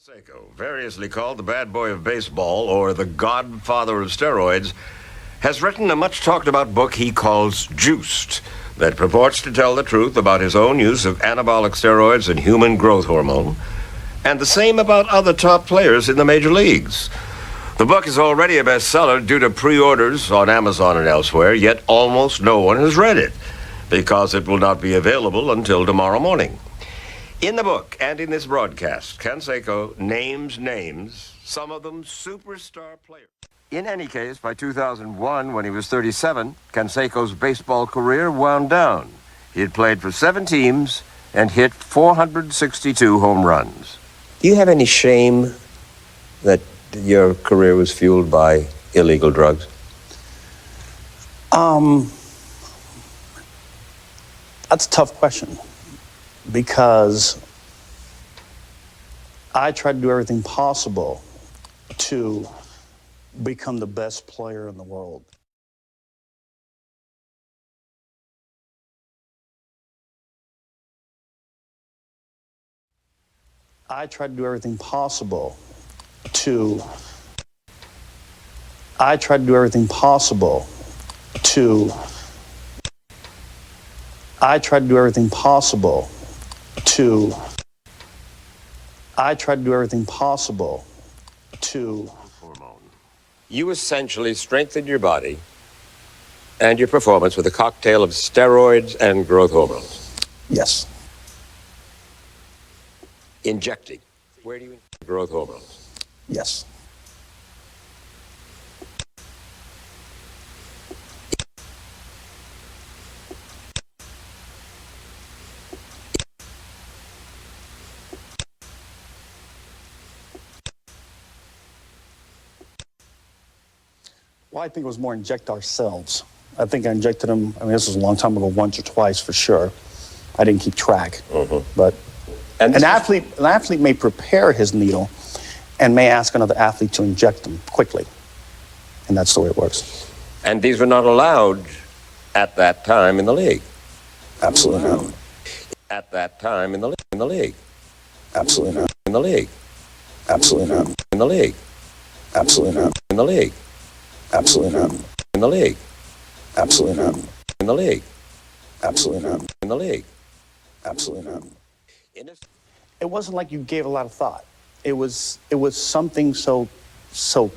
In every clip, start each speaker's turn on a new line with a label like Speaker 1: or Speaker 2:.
Speaker 1: Canseco, variously called the bad boy of baseball or the godfather of steroids, has written a much talked about book he calls Juiced that purports to tell the truth about his own use of anabolic steroids and human growth hormone, and the same about other top players in the major leagues. The book is already a bestseller due to pre-orders on Amazon and elsewhere, yet almost no one has read it because it will not be available until tomorrow morning. In the book and in this broadcast, Canseco names names, some of them superstar players. In any case, by 2001, when he was 37, Canseco's baseball career wound down. He had played for 7 teams and hit 462 home runs. Do you have any shame that your career was fueled by illegal drugs?
Speaker 2: That's a tough question. Because I tried to do everything possible to become the best player in the world. I tried to do everything possible to I tried to do everything possible to I tried to do everything possible to
Speaker 1: You essentially strengthened your body and your performance with a cocktail of steroids and growth hormones.
Speaker 2: Yes.
Speaker 1: Injecting. Where do you inject growth hormones?
Speaker 2: Yes. Well, I think it was more inject ourselves. I think I injected them, this was a long time ago, once or twice for sure. I didn't keep track. But an athlete may prepare his needle and may ask another athlete to inject them quickly. And that's the way it works.
Speaker 1: And these were not allowed at that time in the league?
Speaker 2: Absolutely not.
Speaker 1: At that time in the league?
Speaker 2: Absolutely not.
Speaker 1: In the league?
Speaker 2: Absolutely not.
Speaker 1: In the league?
Speaker 2: Absolutely not.
Speaker 1: In the league?
Speaker 2: Absolutely not.
Speaker 1: In the league?
Speaker 2: Absolutely not.
Speaker 1: In the league?
Speaker 2: Absolutely not.
Speaker 1: In the league?
Speaker 2: Absolutely not. It wasn't like you gave a lot of thought. It was something so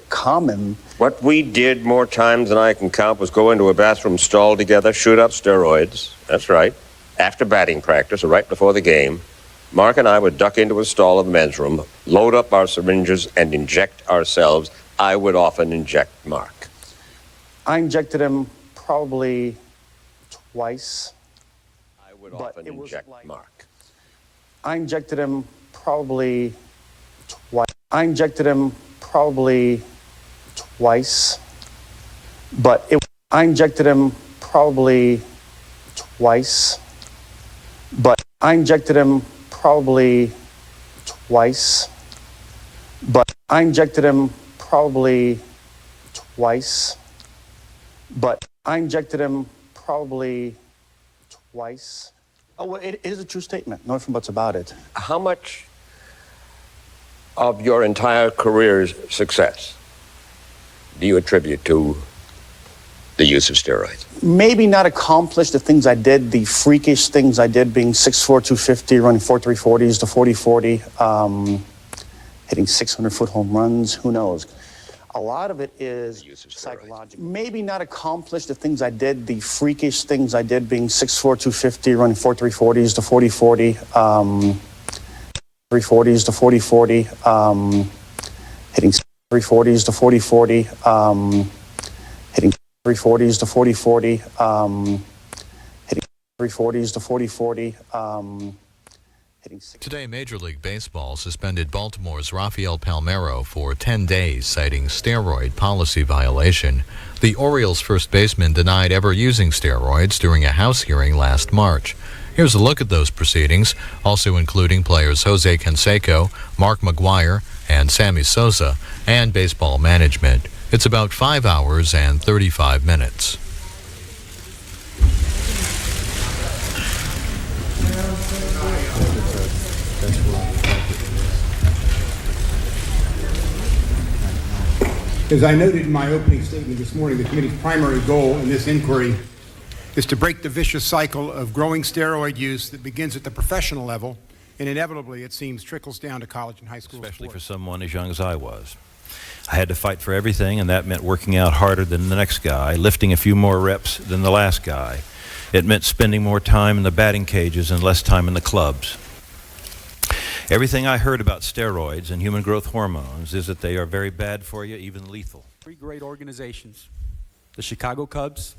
Speaker 2: common.
Speaker 1: What we did more times than I can count was go into a bathroom stall together, shoot up steroids. That's right. After batting practice or right before the game, Mark and I would duck into a stall in the men's room, load up our syringes, and inject ourselves. I would often inject Mark.
Speaker 2: I injected him probably twice.
Speaker 1: I would often inject Mark.
Speaker 2: I injected him probably twice. I injected him probably twice. But I injected him probably twice. But I injected him probably twice. But I injected him probably twice. But I injected him probably twice. Oh, well, it is a true statement. No ifs and buts about it.
Speaker 1: How much of your entire career's success do you attribute to the use of steroids?
Speaker 2: Maybe not accomplish the things I did, the freakish things I did, being 6'4", 250, running 4.3 40s, the 40-40, hitting 600-foot home runs. Who knows? A lot of it is psychological. Maybe not accomplish the things I did, the freakish things I did, being 6'4", 250, running 4.3 40s, the 40-40, 340s, the 40-40, hitting 340s, the 40-40, hitting 340s, the 40-40, hitting 340s, the 40-40,
Speaker 3: Today, Major League Baseball suspended Baltimore's Rafael Palmeiro for 10 days, citing steroid policy violation. The Orioles' first baseman denied ever using steroids during a House hearing last March. Here's a look at those proceedings, also including players Jose Canseco, Mark McGwire, and Sammy Sosa, and baseball management. It's about 5 hours and 35 minutes.
Speaker 4: As I noted in my opening statement this morning, the committee's primary goal in this inquiry is to break the vicious cycle of growing steroid use that begins at the professional level and inevitably, it seems, trickles down to college and high school
Speaker 5: Especially for
Speaker 4: sports.
Speaker 5: someone as young as I was. I had to fight for everything, and that meant working out harder than the next guy, lifting a few more reps than the last guy. It meant spending more time in the batting cages and less time in the clubs. Everything I heard about steroids and human growth hormones is that they are very bad for you, even lethal.
Speaker 6: Three great organizations, the Chicago Cubs,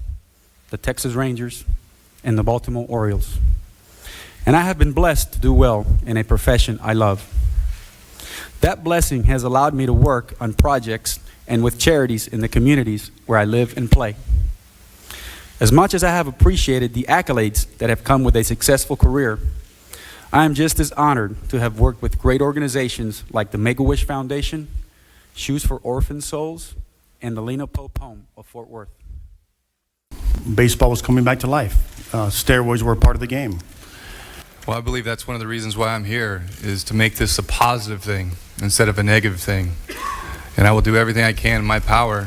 Speaker 6: the Texas Rangers, and the Baltimore Orioles. And I have been blessed to do well in a profession I love. That blessing has allowed me to work on projects and with charities in the communities where I live and play. As much as I have appreciated the accolades that have come with a successful career, I am just as honored to have worked with great organizations like the Make-A-Wish Foundation, Shoes for Orphan Souls, and the Lena Pope Home of Fort Worth.
Speaker 2: Baseball was coming back to life. Steroids were a part of the game.
Speaker 7: Well, I believe that's one of the reasons why I'm here, is to make this a positive thing instead of a negative thing. And I will do everything I can in my power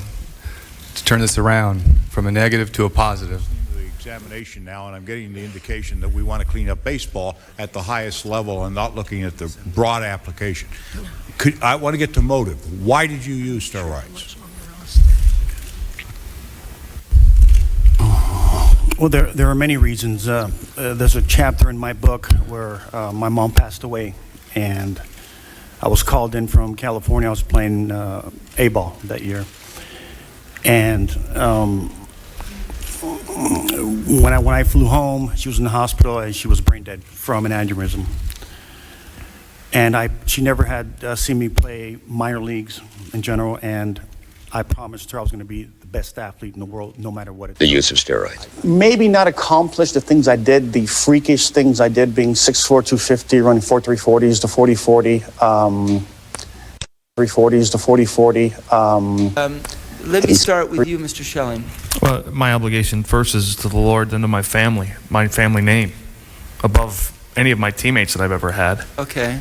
Speaker 7: to turn this around from a negative to a positive.
Speaker 8: The examination now, and I'm getting the indication that we want to clean up baseball at the highest level and not looking at the broad application. I want to get to motive. Why did you use steroids?
Speaker 2: Well, there are many reasons. There's a chapter in my book where my mom passed away, and I was called in from California. I was playing A-ball that year. And when I flew home, she was in the hospital, and she was brain dead from an aneurysm. And she never had seen me play minor leagues in general, and I promised her I was going to be the best athlete in the world, no matter what it
Speaker 1: The
Speaker 2: took.
Speaker 1: use of steroids.
Speaker 2: Maybe not accomplish the things I did, the freakish things I did, being 6'4", 250, running 4.340s to 40-40, 340s to 40-40.
Speaker 9: Let me start with you, Mr. Schelling.
Speaker 10: Well, my obligation first is to the Lord, then to my family name, above any of my teammates that I've ever had.
Speaker 9: Okay.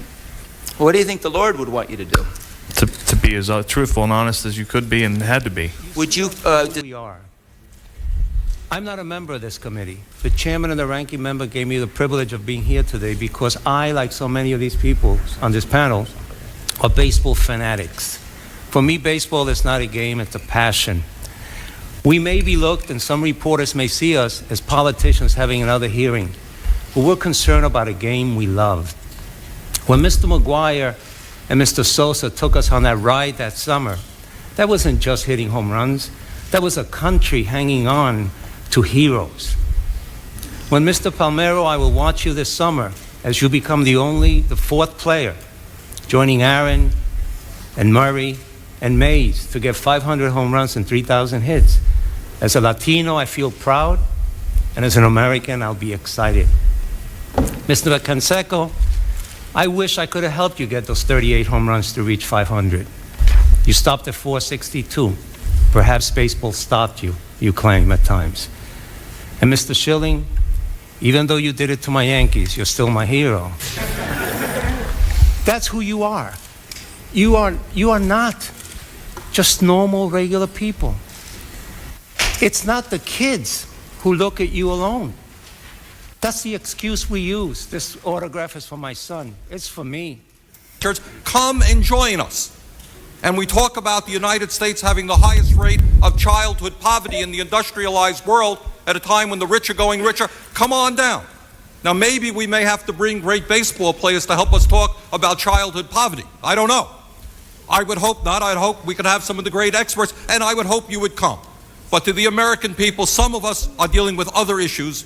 Speaker 9: What do you think the Lord would want you to do?
Speaker 10: To be as truthful and honest as you could be and had to be.
Speaker 9: Would you,
Speaker 11: We are. I'm not a member of this committee. The chairman and the ranking member gave me the privilege of being here today because I, like so many of these people on this panel, are baseball fanatics. For me, baseball is not a game, it's a passion. We may be looked, and some reporters may see us as politicians having another hearing, but we're concerned about a game we love. When Mr. McGuire and Mr. Sosa took us on that ride that summer, that wasn't just hitting home runs. That was a country hanging on to heroes. When Mr. Palmeiro, I will watch you this summer as you become the fourth player, joining Aaron and Murray and Mays to get 500 home runs and 3,000 hits. As a Latino, I feel proud, and as an American, I'll be excited. Mr. Canseco, I wish I could have helped you get those 38 home runs to reach 500. You stopped at 462. Perhaps baseball stopped you, you claim at times. And Mr. Schilling, even though you did it to my Yankees, you're still my hero. That's who you are. You are not just normal, regular people. It's not the kids who look at you alone. That's the excuse we use. This autograph is for my son. It's for me.
Speaker 12: Come and join us. And we talk about the United States having the highest rate of childhood poverty in the industrialized world at a time when the rich are going richer. Come on down. Now, maybe we may have to bring great baseball players to help us talk about childhood poverty. I don't know. I would hope not. I'd hope we could have some of the great experts, and I would hope you would come. But to the American people, some of us are dealing with other issues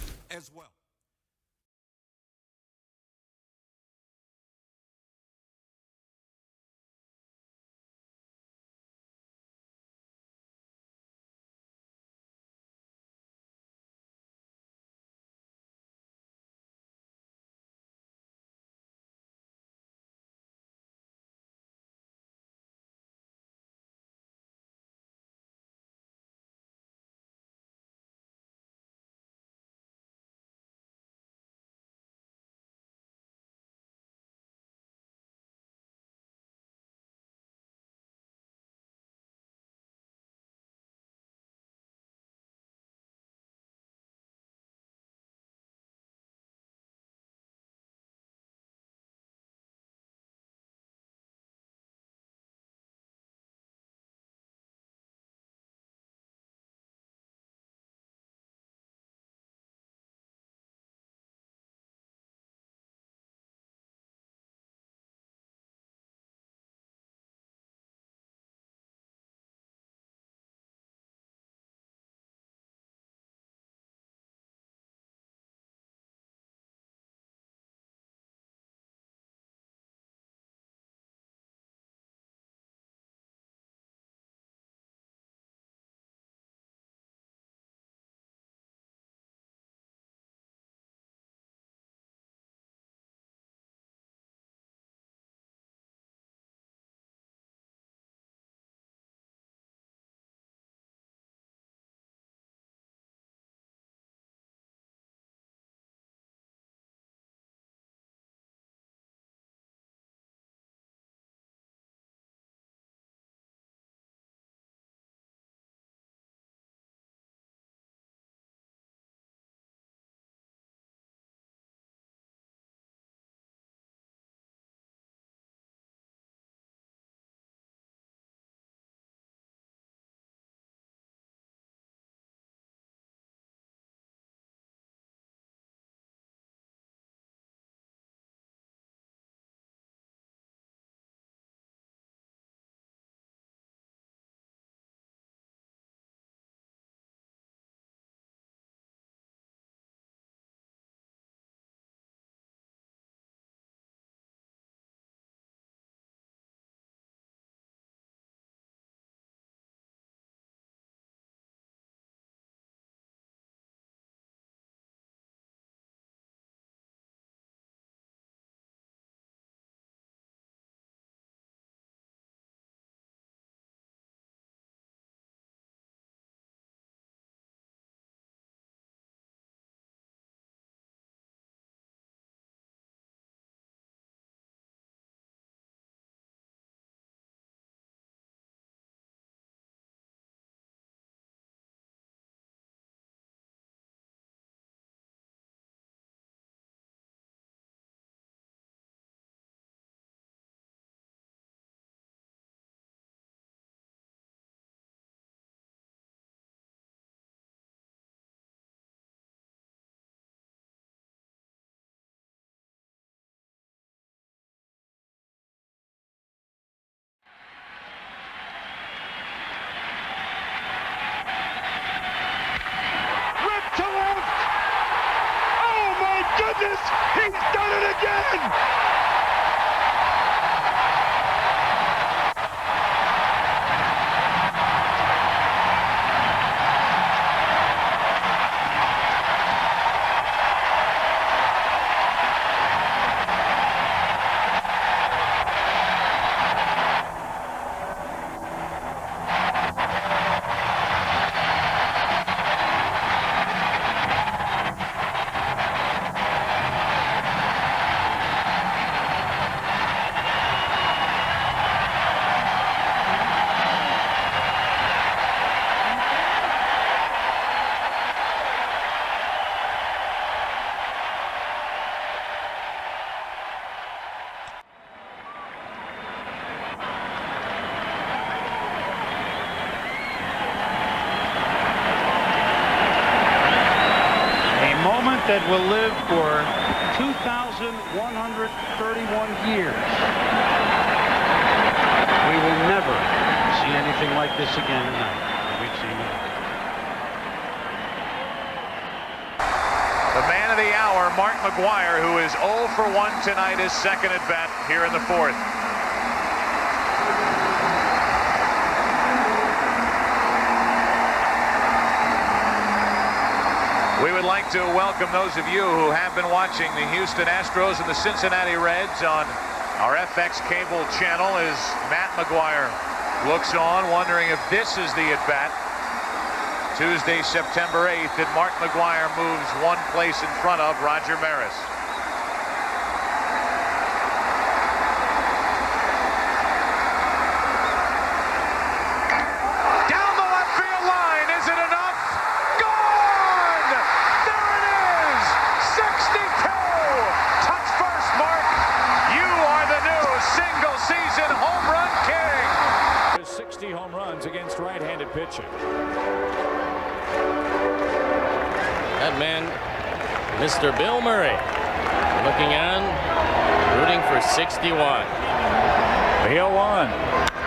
Speaker 13: again!
Speaker 14: That will live for 2,131 years. We will never see anything like this again tonight. We've seen it.
Speaker 15: The man of the hour, Mark McGwire, who is 0 for 1 tonight, his second at bat here in the fourth. We would like to welcome those of you who have been watching the Houston Astros and the Cincinnati Reds on our FX cable channel as Matt McGwire looks on, wondering if this is the at-bat. Tuesday, September 8th, and Mark McGwire moves one place in front of Roger Maris.
Speaker 16: Home runs against right-handed pitching.
Speaker 17: That man, Mr. Bill Murray, looking on, rooting for 61.
Speaker 16: The 0-1.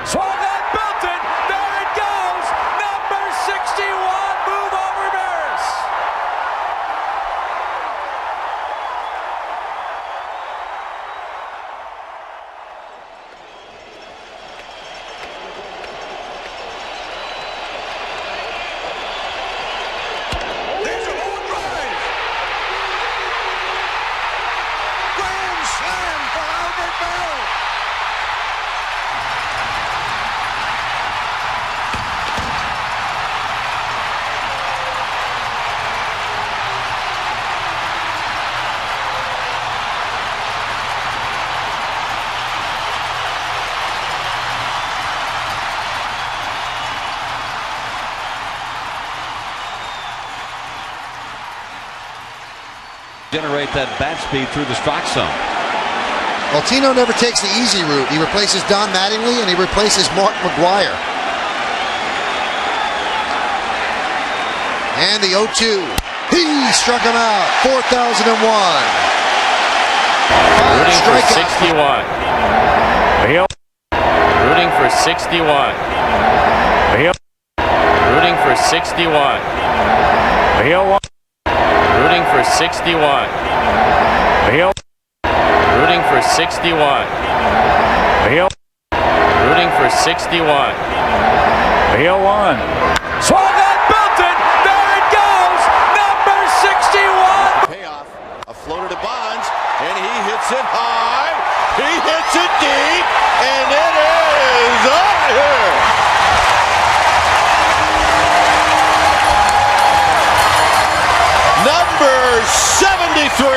Speaker 16: Swung on, belted. There it goes. Number 61. Move over Maris.
Speaker 18: Generate that bat speed through the strike zone.
Speaker 19: Well, Tino never takes the easy route. He replaces Don Mattingly and he replaces Mark McGwire. And the 0-2. He struck him out. 4001.
Speaker 17: Rooting for 61. Rooting for 61. Rooting for 61. Rooting for 61. Rooting for 61. Rooting for 61.
Speaker 16: The 0-1. Swung on, belted. There it goes. Number 61.
Speaker 20: Payoff. A floater to Bonds, and he hits it high. He hits it deep, and it is out of here. Number 73.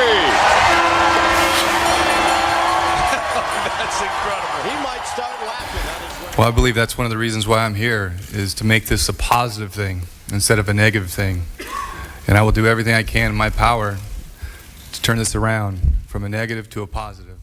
Speaker 7: That's incredible.
Speaker 20: He might start laughing on his way.
Speaker 7: Well, I believe that's one of the reasons why I'm here, is to make this a positive thing instead of a negative thing. And I will do everything I can in my power to turn this around from a negative to a positive.